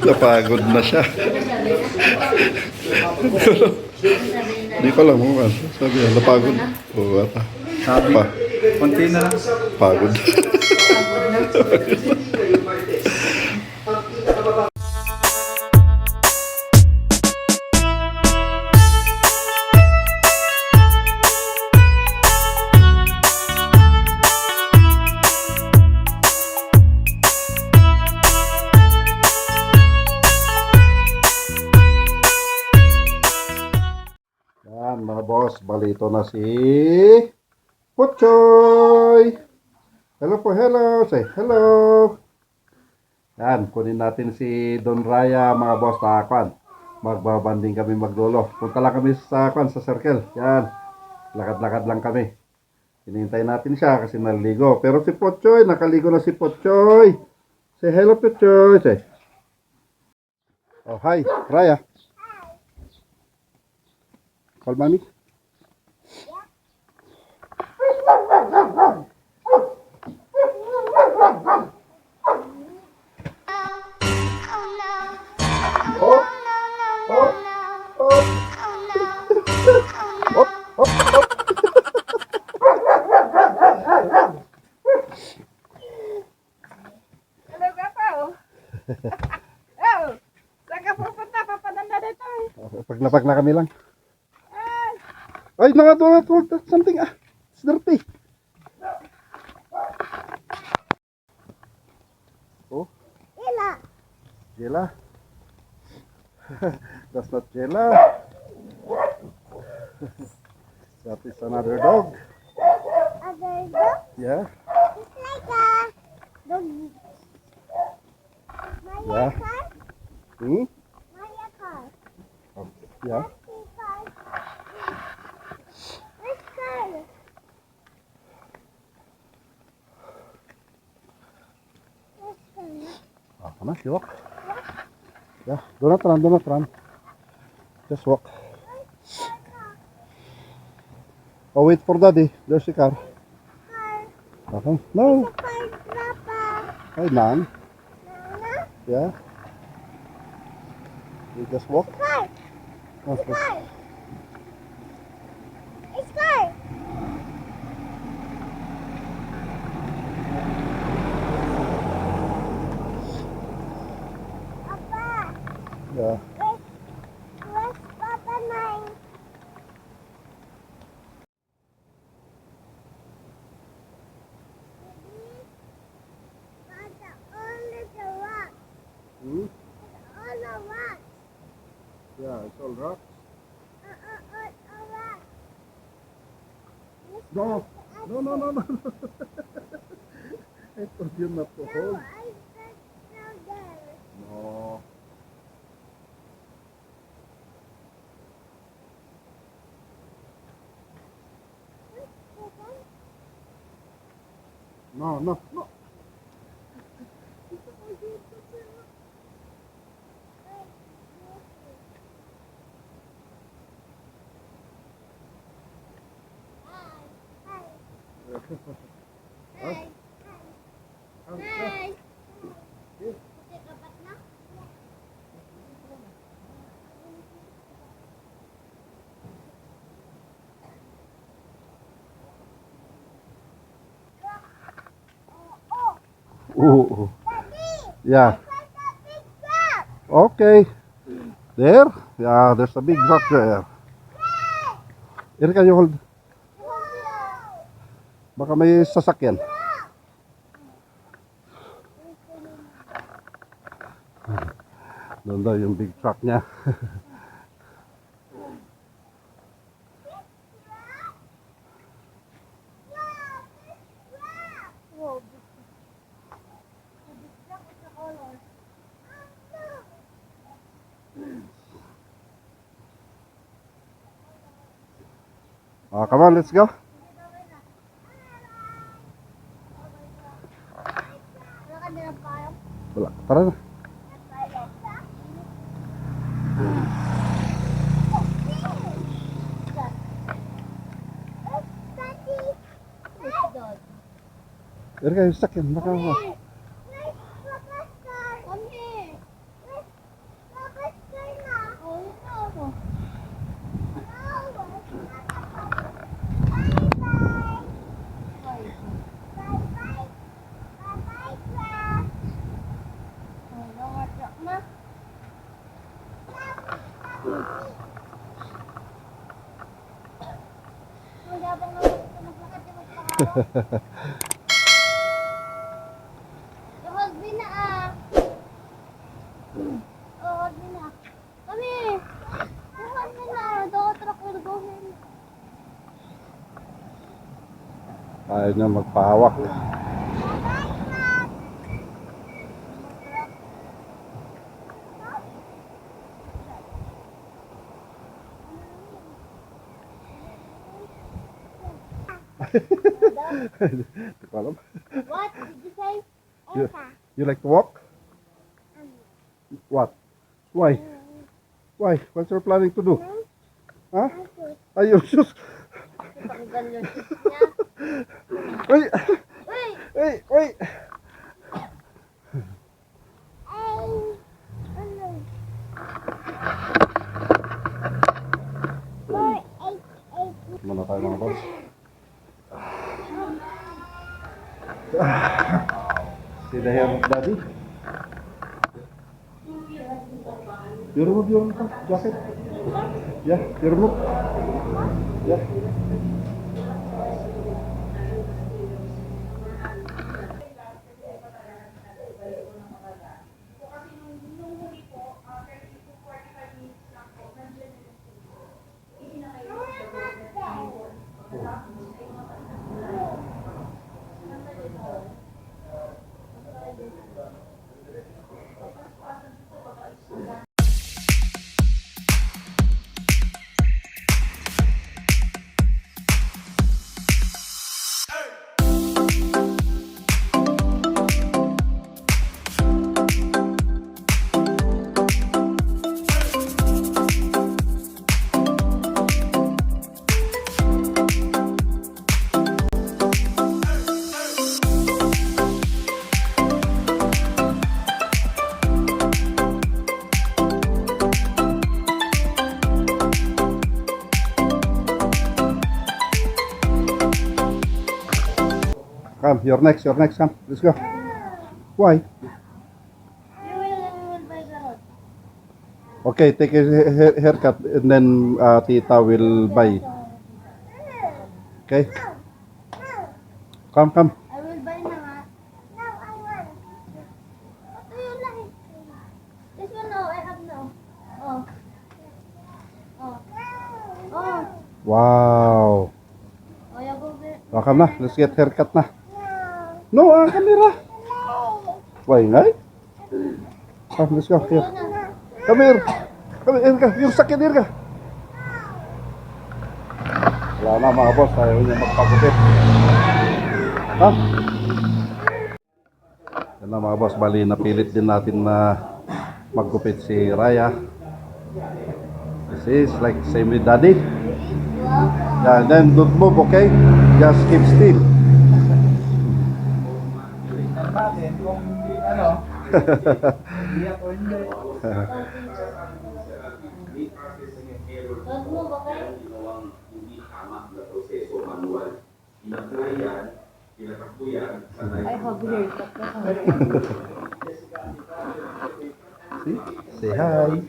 Napagod na siya. Hindi ko alam kung ano. Sabi niya, napagod. Oo, ata. Sabi, Pa, konti na lang. pagod. Yan, mga boss. Balito na si Puchoy. Hello po, hello. Say hello. Yan, kunin natin si Don Raya, mga boss, na kwan. Magbabanding kami maglolo. Punta lang kami sa kwan, sa circle. Yan, lakad-lakad lang kami. Hinihintay natin siya kasi naligo. Pero si Puchoy, nakaligo na si Puchoy. Say hello, Puchoy. Say. Oh, hi, Raya. Call mommy. Hello, Papa. Oh, saan ka pupunta? Papadanda dito. Pag na kami lang. Ay, no, that's something. Ah, it's dirty. Oh, Ila. Jela. That's not Jela. That is another dog. Other dog? Yeah. It's like a dog. Yeah. Maya car? Hmm? Maya car. Okay. Yeah. Which car? Which car? Which car? Ah, come on, you walk. Yeah. Do not run. Do not run. Just walk. Oh, wait for daddy. There's the car. Car. Okay. No. Car, Papa. Hi, man. Nana? Yeah. You just walk. Car. Okay. Car. It's car. Papa. Yeah. Where's Papa mine? Papa, only the rock. Hmm? All the rock. Yeah, it's all rock. All rock. No. No, no, no, no. I told you not to No, hold. I said no there. No. No, no, no. Hi. Hi. Ooh. Daddy, Yeah. there's a big rock. Okay. There? Yeah, there's a big rock there. Here, can you hold? Wow. Baka may sasakyan. Doon daw yung big truck niya. Wow, big rock is a color. Oh, come on, let's go. Wala ka nilang parang Wala. Tara na. Here kayo sasakyan. Baka Where's Papa's car? Come here. Where's Huwag din na ah. Huwag din na. Kami. Huwag din na. The truck will go in. Ayaw niya magpahawak. Hindi ko alam. What did you say? You, you like to walk? What? Why? Why? What's your planning to do? Huh? Ayun, sus. Tanggal yung shoes niya. Uy! Uy! Uy! Uy! Ay! Ano? 488. Muna tayo mga boss. See the hair of daddy? You remove your jacket? Yeah, you remove. Yeah. Come, you're next, come. Let's go. Why? You will buy the road. Okay, take a haircut and then Tita will buy. Okay? Come. I will buy na nga. No, I want. What do you like? This one, no. I have no. Oh. Oh. Oh. Wow. Oh, you go there. Come na, let's get haircut na. No, camera. Why, ngay? Come, let's go. Here. Come here. Come here ka. Yung sakit here ka. Wala na mga boss, ayaw niya magpagupit. Ha? Yan na mga boss, bali napilit din natin na maggupit si Raya. This is like same with daddy. Yeah, and then don't move, okay? Just keep still. Natin kung ano, iyak o hindi. Don't move, okay? I have haircut na See? Say hi.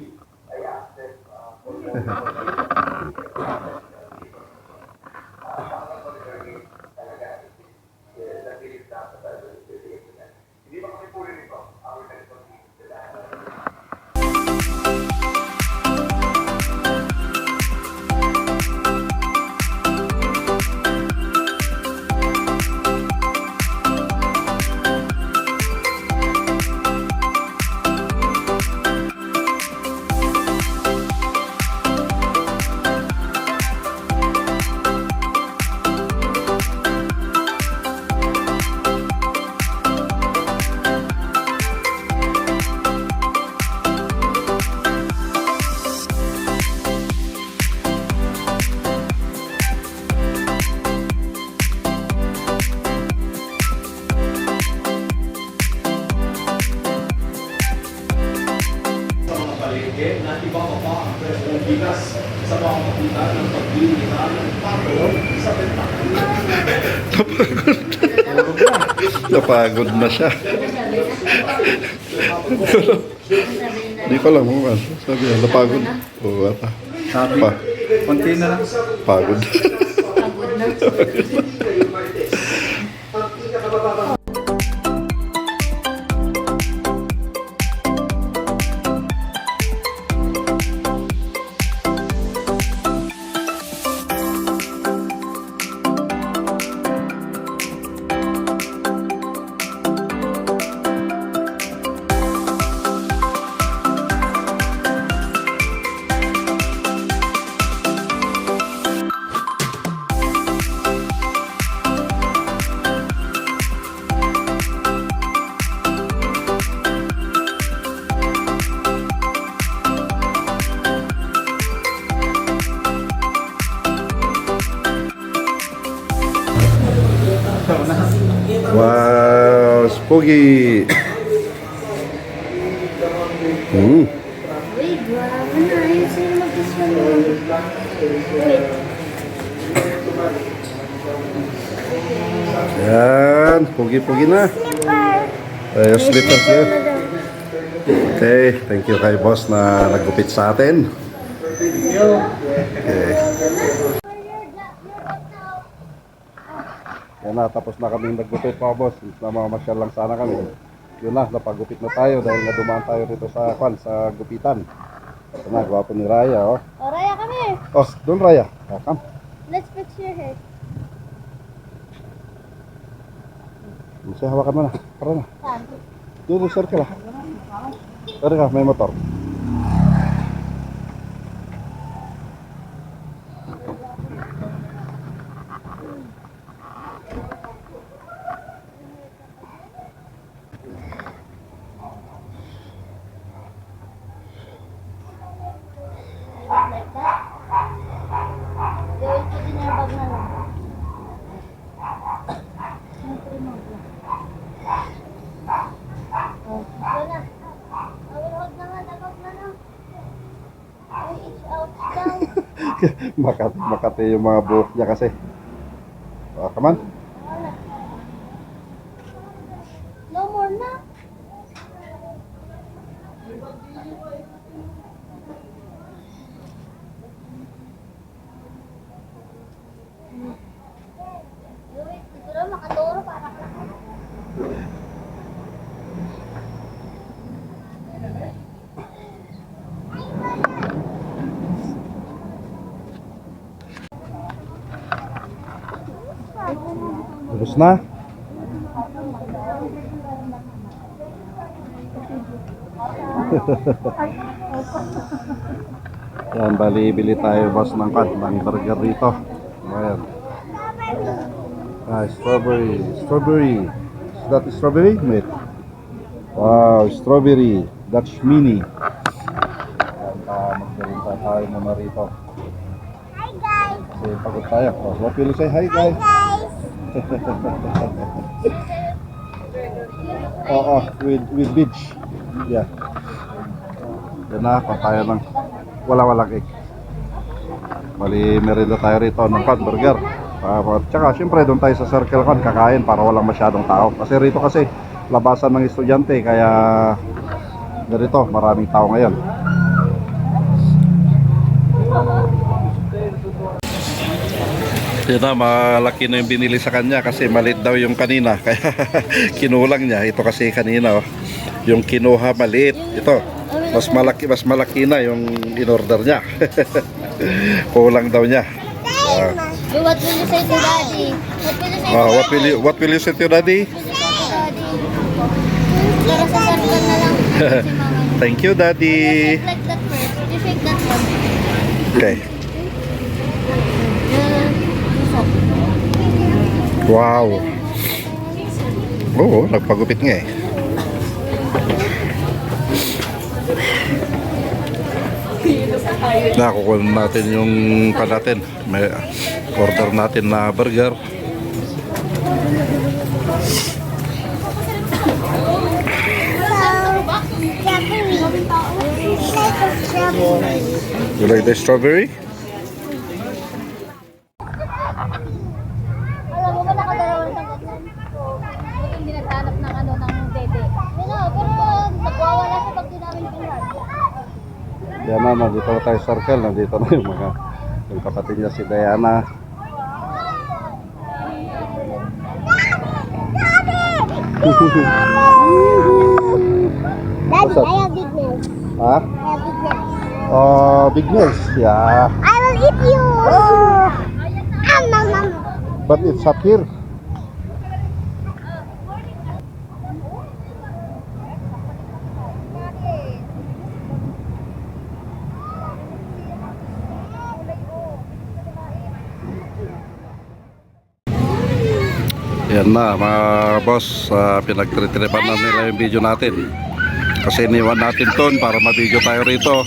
Napagod na siya. Hindi ko lang mo. Sabi niya, napagod. Oo, apa. Sabi, Pa. konti na lang. Pagod. Pagod na. Wow, spooky. Uy, grabe na. Ayun sa'yo mag-iswan mo. Wait. Yan, pugi-pugi na. Ayos, slippers yun. Okay, thank you kay boss na naggupit sa atin. Okay. Yan na, tapos na kami naggupit pa boss. Namamasyal lang sana kami. Yun na, napagupit na tayo dahil nga dumaan tayo dito sa sa gupitan. Ito na, gwapo ni Raya, oh. Oh, Raya, come here. Oh, doon Raya. Oh, come. Let's fix your hair. Masaya, hawakan mo na. Tara na. Saan? Doon, circle ah. Tara ka, may motor. Like that? Gawin ko din yung bag na lang. Oh, ito na. I will hold naman. Abag na lang. Ay, it's out down. Makati yung mga buhok niya kasi. Oh, come on. Wala. No more na. Wait, siguro makaturo para ka. Tapos na. Yan, bali bili tayo boss ng burger dito. Ayan. Ah, strawberry. Strawberry. Is that strawberry, mate? Wow, strawberry. Dutch mini. Ayan, magkarinta tayo muna rito. Hi guys! Kasi pagod tayo. Oh, what will you say? Hi guys! Oo, with beach. Yeah. Yan na, tayo ng wala-walang egg. Bali, merienda tayo rito ng burger. Tsaka, syempre, doon tayo sa Circle Con kakain para walang masyadong tao. Kasi rito kasi, labasan ng estudyante, kaya ganito, maraming tao ngayon. Yan na, malaki na yung binili sa kanya kasi maliit daw yung kanina. Kaya kinulang niya. Ito kasi kanina, oh. Yung kinuha maliit. Ito, mas malaki na yung in-order niya. Kulang daw niya. What will you say to daddy? What will you say to what will you say to daddy? daddy? Para sa circle na lang. Si Mama. Thank you, daddy. Shake like that first. You shake that one. Okay. Wow. Oo, nagpagupit nga eh. Nakukuha natin yung natin. May order natin na burger. You like the strawberry? Alam mo ba nakadalawa ng ganyan? Buti hindi naghanap ng ng bebe. Pero nagwawala siya pag di namin pinhan. Yan na, nandito na tayo circle. Nandito na yung kapatid niya si Diana. Daddy, I have big nails. Ha? I have big nails. Oh, big nails. Yeah. I will eat you. But it's up here. Yan na mga boss, pinagtritripan na nila yung video natin. Kasi iniwan natin ton para ma-video tayo rito.